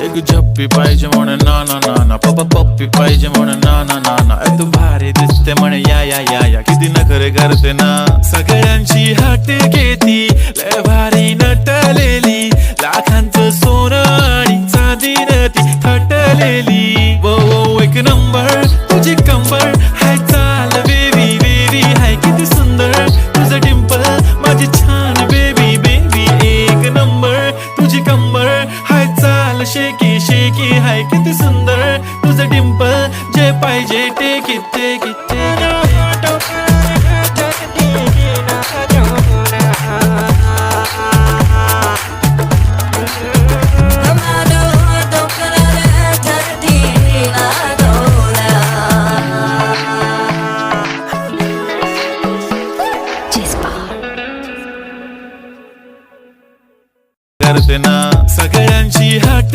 एक झप्पी पाहिजे म्हणे ना ना ना ना, पप्पी पाहिजे म्हणे ना ना ना ना. तू भारी दिसते म्हणे या या या या, किती नखरे करते ना. सगळ्यांची हाट घेती, लय भारी नटलेली, लाखांचं सोनं आणि चांदीनं ती थटलेली. वो वो एक नंबर तुझी कंबर हाय, चाल बेबी बेबी हाय, किती सुंदर तुझं डिंपल माझी छान बेबी बेबी. एक नंबर तुझी कंबर हाय, चाल शेकी शेकी हाय, किती सुंदर तुझं डिंपल, जे पाहिजे take it take it take it. करते ना. सगळ्यांची हाट